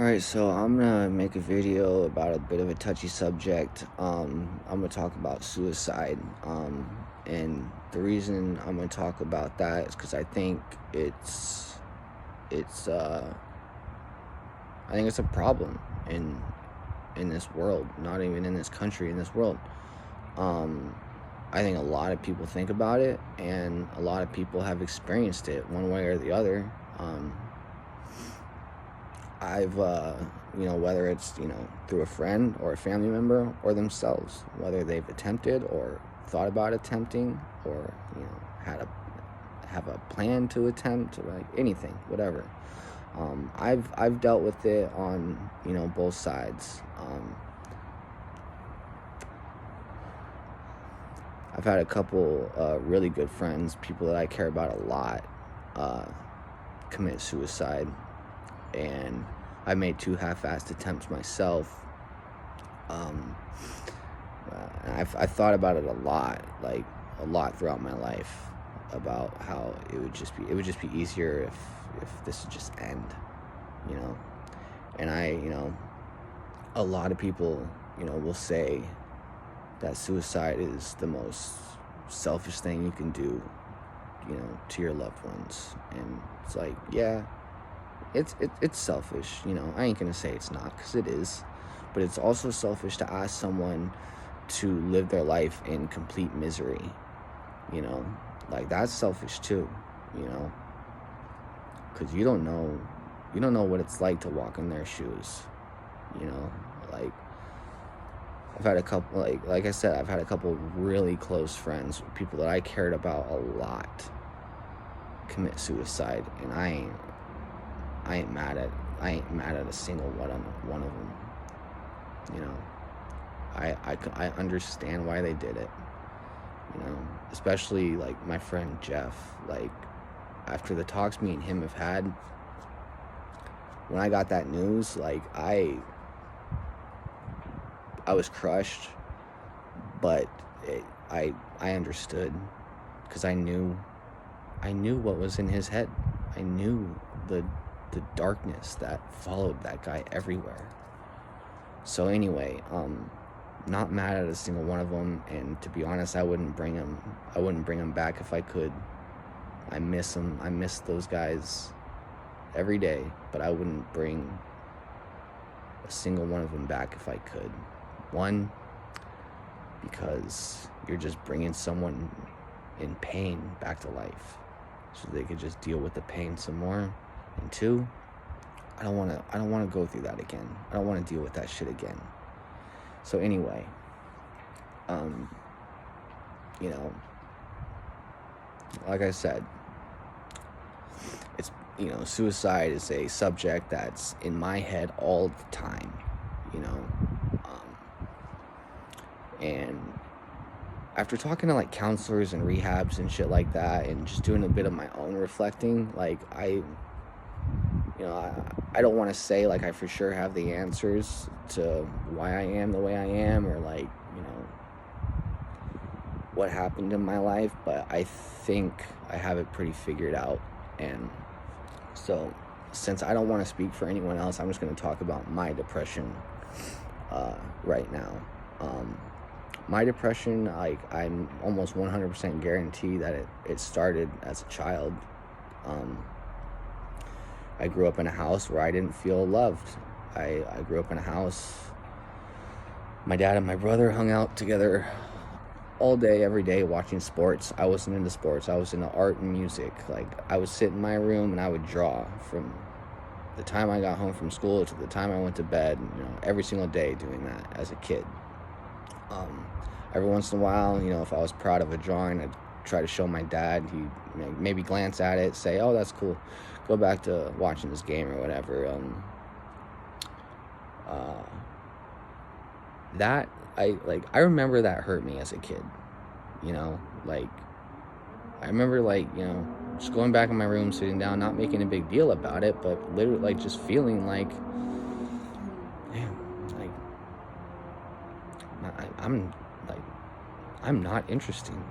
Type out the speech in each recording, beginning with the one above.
Alright, so I'm gonna make a video about a bit of a touchy subject. I'm gonna talk about suicide. And the reason I'm gonna talk about that is because it's I think it's a problem in this world, not even in this country, in this world. Um, I think a lot of people think about it, and a lot of people have experienced it one way or the other. I've, whether it's, through a friend or a family member or themselves, whether they've attempted or thought about attempting or, have a plan to attempt, or like anything, whatever. I've dealt with it on, both sides. I've had a couple really good friends, people that I care about a lot, uh, commit suicide, and I made 2 half-assed attempts myself. Um, I've thought about it a lot throughout my life, about how it would just be easier if this would just end, you know. And a lot of people, will say that suicide is the most selfish thing you can do, to your loved ones. And it's like, yeah, it's selfish, I ain't gonna say it's not, because it is. But it's also selfish to ask someone to live their life in complete misery, you know. Like, that's selfish too, you know, because you don't know what it's like to walk in their shoes, you know. Like, I've had a couple, like I said, I've had a couple really close friends, people that I cared about a lot, commit suicide, and I ain't mad at a single one of them. You know, I understand why they did it. Especially like my friend Jeff. Like, after the talks me and him have had, when I got that news, like I was crushed, but I understood, because I knew what was in his head. I knew the darkness that followed that guy everywhere. So anyway, not mad at a single one of them, and to be honest, I wouldn't bring him back if I could. I miss them. I miss those guys every day, but I wouldn't bring a single one of them back if I could. One, because you're just bringing someone in pain back to life, so they could just deal with the pain some more. And two, I don't want to go through that again. I don't want to deal with that shit again. So anyway, you know, like I said, it's, suicide is a subject that's in my head all the time, you know. And after talking to like counselors and rehabs and shit like that, and just doing a bit of my own reflecting, like I don't want to say like I for sure have the answers to why I am the way I am, or like, what happened in my life, but I think I have it pretty figured out. And so, since I don't want to speak for anyone else, I'm just going to talk about my depression right now. My depression, like, I'm almost 100% guaranteed that it started as a child. I grew up in a house where I didn't feel loved. I grew up in a house, my dad and my brother hung out together all day, every day, watching sports. I wasn't into sports. I was into art and music. Like, I would sit in my room and I would draw from the time I got home from school to the time I went to bed, every single day, doing that as a kid. Every once in a while, if I was proud of a drawing, I'd try to show my dad. He'd maybe glance at it, say, "Oh, that's cool. Go back to watching this game," or whatever. That I remember that hurt me as a kid. Like, I remember, like, just going back in my room, sitting down, not making a big deal about it, but literally, like, just feeling like, damn, like, I'm not interesting.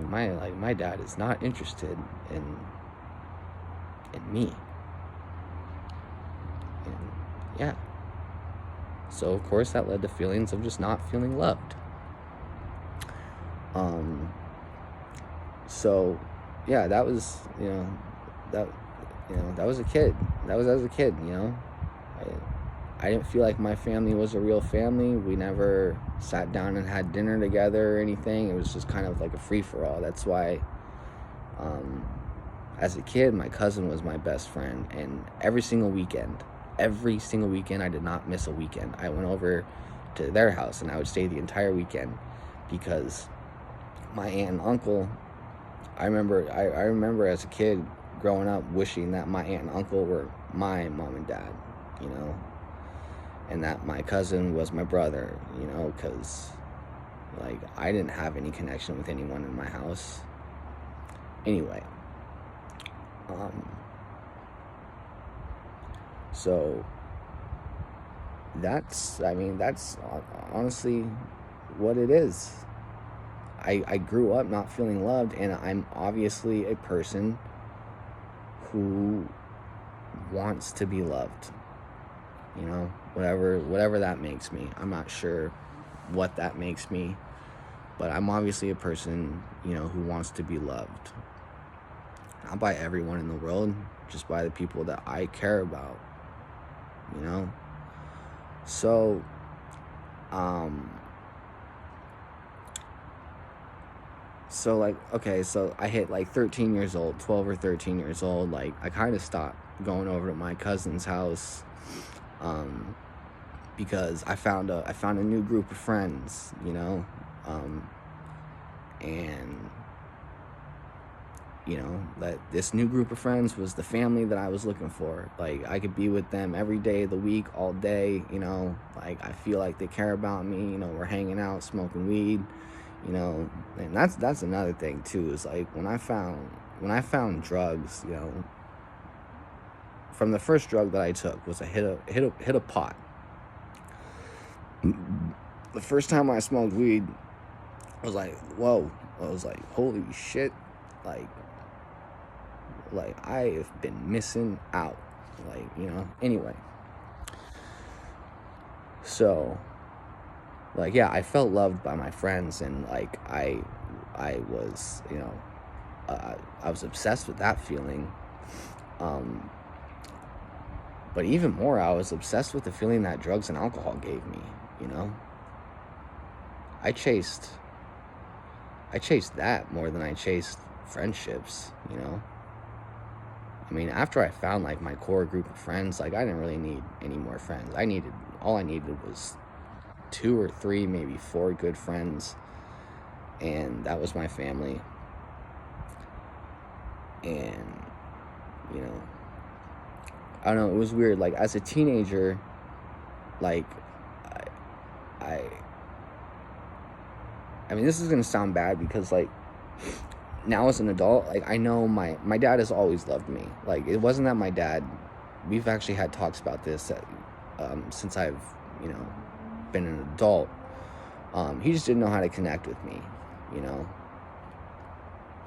My dad is not interested in me. yeah. So, of course, that led to feelings of just not feeling loved. So, yeah, that was, that, that was a kid. That was as a kid, I didn't feel like my family was a real family. We never sat down and had dinner together or anything. It was just kind of like a free-for-all. That's why, as a kid, my cousin was my best friend. And every single weekend, I did not miss a weekend. I went over to their house and I would stay the entire weekend because my aunt and uncle, I remember as a kid growing up wishing that my aunt and uncle were my mom and dad, and that my cousin was my brother, because, like, I didn't have any connection with anyone in my house. Anyway, so that's honestly what it is. I grew up not feeling loved, and I'm obviously a person who wants to be loved. Whatever that makes me. I'm not sure what that makes me, but I'm obviously a person, who wants to be loved. Not by everyone in the world, just by the people that I care about, So, so I hit like 13 years old, 12 or 13 years old. Like, I kind of stopped going over to my cousin's house, because I found a new group of friends, and that this new group of friends was the family that I was looking for. Like, I could be with them every day of the week, all day, like, I feel like they care about me, we're hanging out, smoking weed, and that's another thing too, is like when I found drugs, from the first drug that I took was I hit a pot. The first time I smoked weed, I was like, whoa. I was like, holy shit. Like I have been missing out. Anyway. So, yeah, I felt loved by my friends, and like I was, I was obsessed with that feeling. But even more, I was obsessed with the feeling that drugs and alcohol gave me, I chased that more than I chased friendships, after I found like my core group of friends, like I didn't really need any more friends. All I needed was 2 or 3, maybe 4 good friends, and that was my family. And I don't know, it was weird. Like, as a teenager, like, I mean, this is gonna sound bad because, like, now as an adult, like, I know my dad has always loved me. Like, it wasn't that my dad, we've actually had talks about this since I've, been an adult. He just didn't know how to connect with me,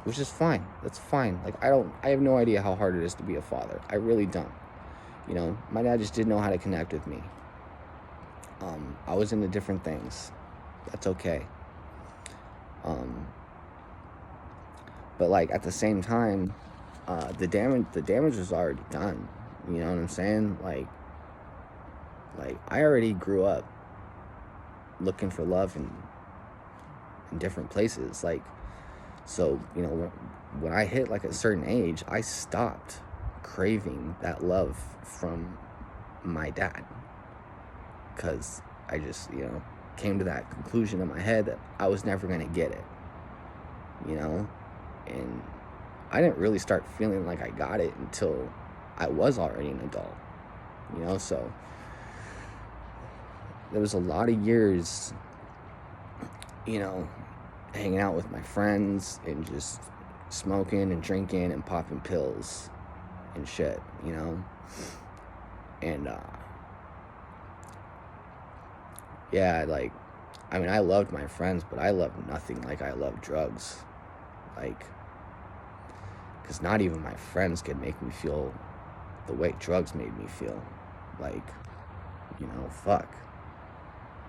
which is fine. That's fine. Like, I have no idea how hard it is to be a father. I really don't. My dad just didn't know how to connect with me. I was into different things. That's okay. But like at the same time, the damage was already done. You know what I'm saying? Like I already grew up looking for love in different places. Like, so, when I hit like a certain age, I stopped craving that love from my dad, because I just, came to that conclusion in my head that I was never going to get it, and I didn't really start feeling like I got it until I was already an adult, so there was a lot of years, hanging out with my friends and just smoking and drinking and popping pills and shit, and yeah, like, I loved my friends, but I loved nothing like I loved drugs. Like, because not even my friends could make me feel the way drugs made me feel. Like, fuck.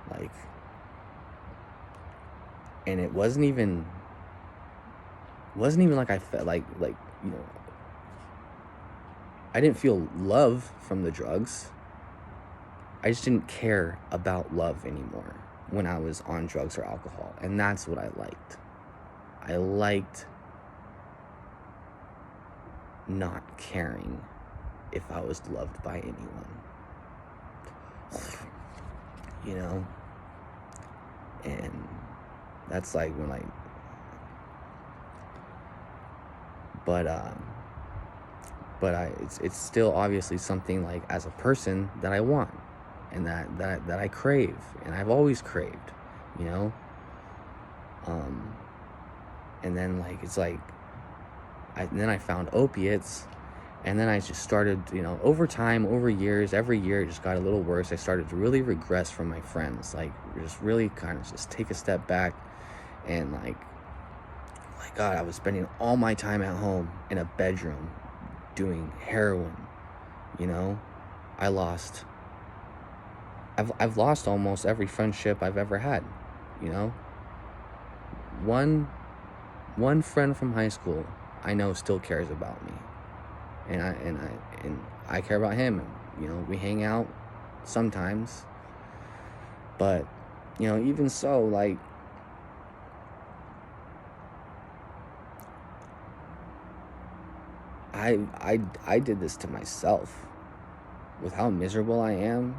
Like, and it wasn't even like I felt like, I didn't feel love from the drugs. I just didn't care about love anymore when I was on drugs or alcohol. And that's what I liked. I liked not caring if I was loved by anyone. And that's like when it's still obviously something like as a person that I want and that I crave, and I've always craved, and then then I found opiates, and then I just started, over time, over years, every year it just got a little worse. I started to really regress from my friends, just really kind of just take a step back, and God, I was spending all my time at home in a bedroom doing heroin. I've lost almost every friendship I've ever had. One friend from high school I know still cares about me, and I care about him. And, we hang out sometimes, but even so, I did this to myself. With how miserable I am,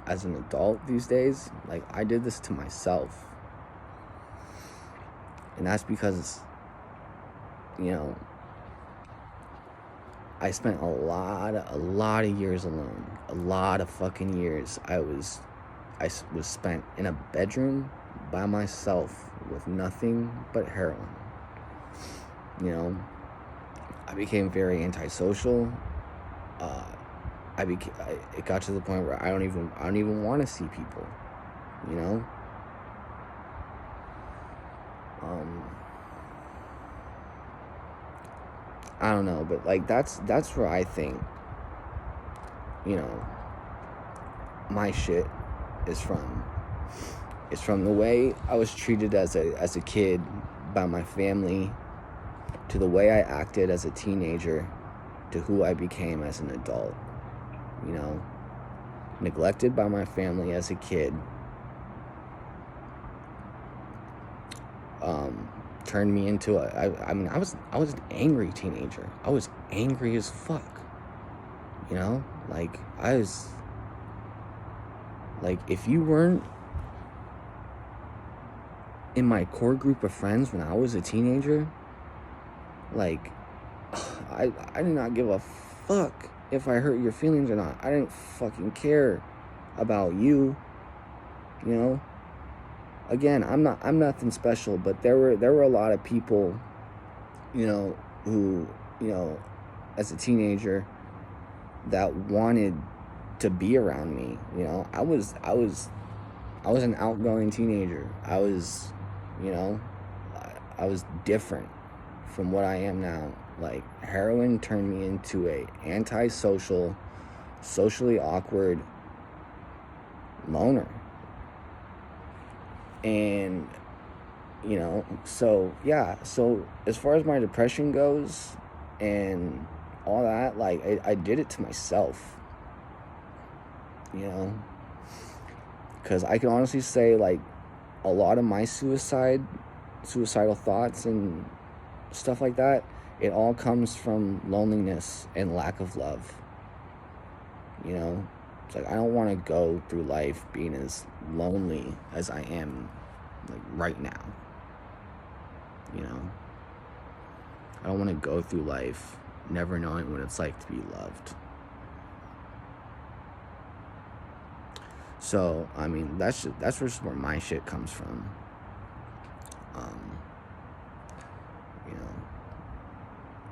as an adult these days, I did this to myself. And that's because, I spent a lot of years alone. A lot of fucking years. I was spent in a bedroom by myself with nothing but heroin. I became very antisocial. It got to the point where I don't even want to see people. I don't know, but that's where I think, my shit is from. It's from the way I was treated as a kid by my family, to the way I acted as a teenager, to who I became as an adult. Neglected by my family as a kid, turned me into I was an angry teenager. I was angry as fuck. I was if you weren't in my core group of friends when I was a teenager, I did not give a fuck if I hurt your feelings or not. I didn't fucking care about you. Again, I'm nothing special, but there were a lot of people, who, as a teenager, that wanted to be around me. I was an outgoing teenager. I was different from what I am now. Heroin turned me into a antisocial, socially awkward loner. And, so as far as my depression goes and all that, I did it to myself, because I can honestly say, a lot of my suicidal thoughts and stuff like that, it all comes from loneliness and lack of love. It's I don't want to go through life being as lonely as I am right now. I don't want to go through life never knowing what it's like to be loved. So, that's just where my shit comes from.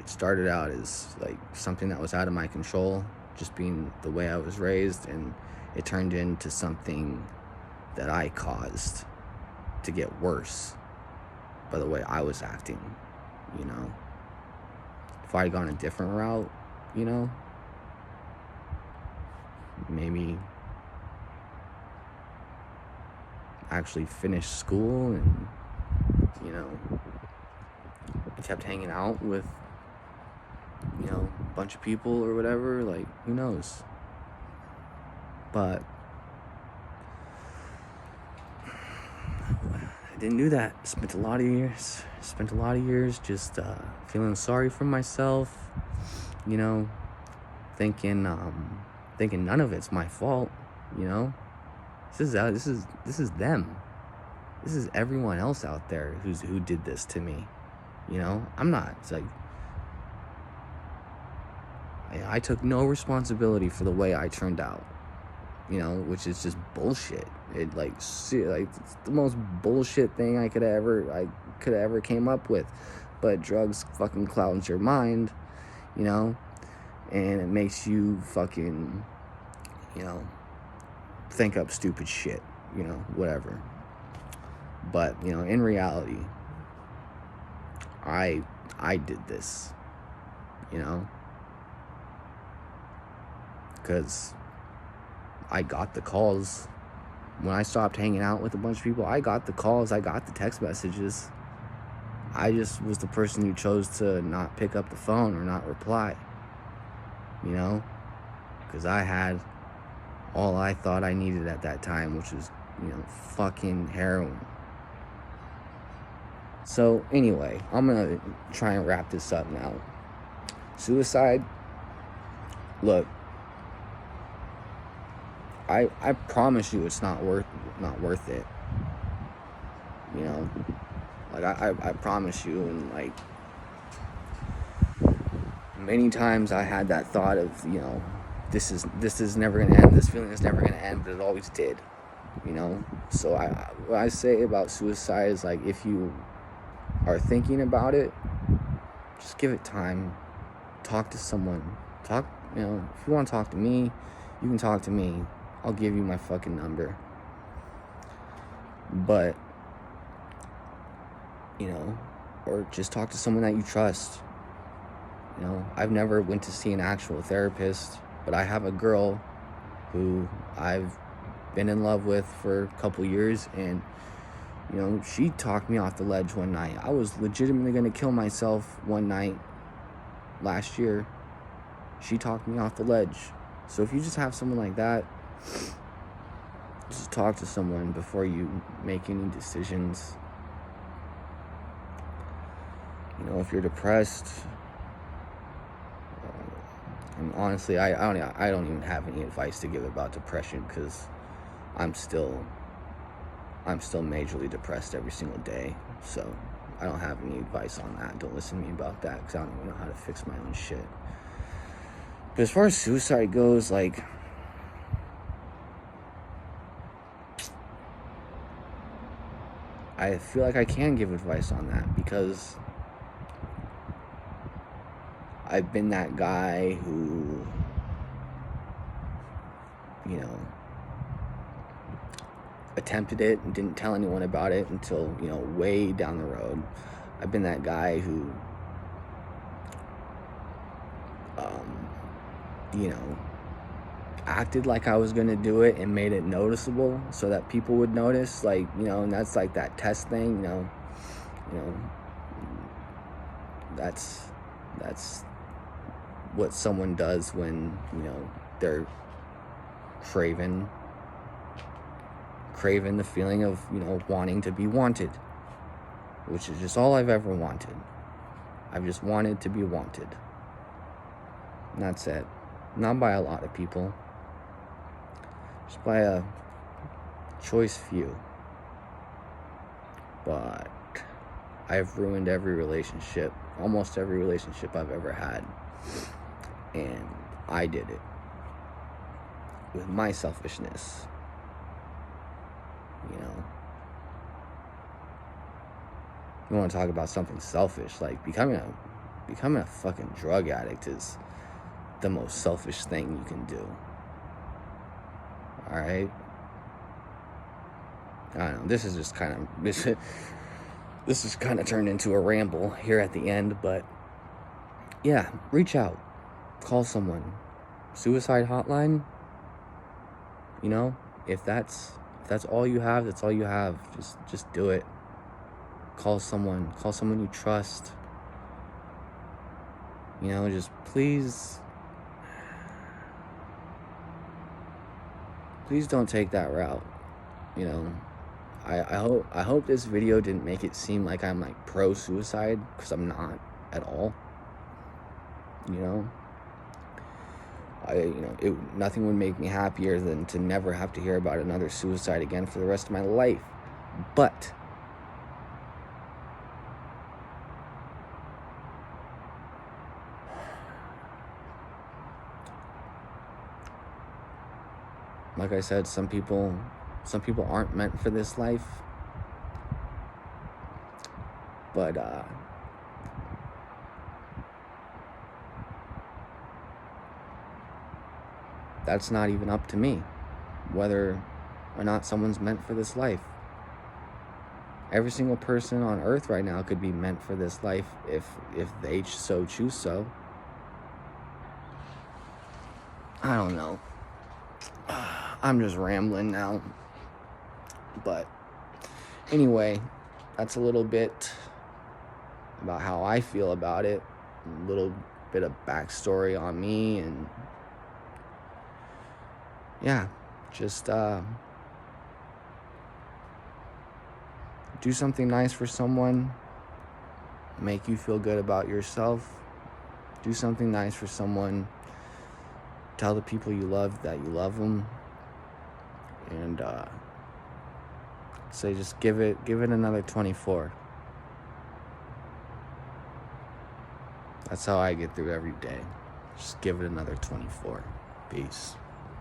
It started out as something that was out of my control, just being the way I was raised, and it turned into something that I caused to get worse by the way I was acting. If I had gone a different route, maybe actually finish school and, kept hanging out with, a bunch of people or whatever. Like, who knows? But I didn't do that. Spent a lot of years just feeling sorry for myself, thinking none of it's my fault. This is them. This is everyone else out there who did this to me. I'm not. It's like I took no responsibility for the way I turned out. Which is just bullshit. It's the most bullshit thing I could have ever came up with. But drugs fucking clouds your mind, and it makes you fucking, think up stupid shit, whatever. But, in reality, I did this, because I got the calls. When I stopped hanging out with a bunch of people, I got the calls, I got the text messages. I just was the person who chose to not pick up the phone or not reply, because I had all I thought I needed at that time, which was, fucking heroin. So anyway, I'm gonna try and wrap this up now. Suicide, look, I promise you it's not worth it. I promise you. And like, many times I had that thought of, this is never gonna end. This feeling is never gonna end, but it always did. So what I say about suicide is, like, if you are thinking about it, just give it time. Talk to someone. If you want to talk to me, you can talk to me. I'll give you my fucking number. But, or just talk to someone that you trust. I've never went to see an actual therapist, but I have a girl who I've been in love with for a couple years, and, she talked me off the ledge one night. I was legitimately going to kill myself one night last year. She talked me off the ledge. So if you just have someone like that, just talk to someone before you make any decisions. If you're depressed, and honestly, I don't even have any advice to give about depression, because I'm still majorly depressed every single day. So I don't have any advice on that. Don't listen to me about that, because I don't even know how to fix my own shit. But as far as suicide goes, like, I feel like I can give advice on that, because I've been that guy who, attempted it and didn't tell anyone about it until, way down the road. I've been that guy who, acted like I was gonna do it and made it noticeable so that people would notice, like, and that's like that test thing, that's what someone does when, they're craving the feeling of, wanting to be wanted, which is just all I've ever wanted. I've just wanted to be wanted. And that's it. Not by a lot of people. Just by a choice few. But I've ruined every relationship, almost every relationship I've ever had. And I did it with my selfishness. You want to talk about something selfish, like becoming a fucking drug addict is the most selfish thing you can do. All right. I don't know. This is kind of turned into a ramble here at the end, but yeah, reach out, call someone. Suicide hotline, You know, if that's all you have, that's all you have. Just do it. Call someone you trust. You know, just please don't take that route. You know, I hope this video didn't make it seem like I'm like pro suicide, because I'm not at all. You know, nothing would make me happier than to never have to hear about another suicide again for the rest of my life. But like I said, some people aren't meant for this life. But that's not even up to me, whether or not someone's meant for this life. Every single person on earth right now could be meant for this life if they so choose so. I don't know. I'm just rambling now. But anyway, that's a little bit about how I feel about it. A little bit of backstory on me, and yeah, just do something nice for someone. Make you feel good about yourself. Do something nice for someone. Tell the people you love that you love them. And say just give it another 24. That's how I get through every day. Just give it another 24. Peace.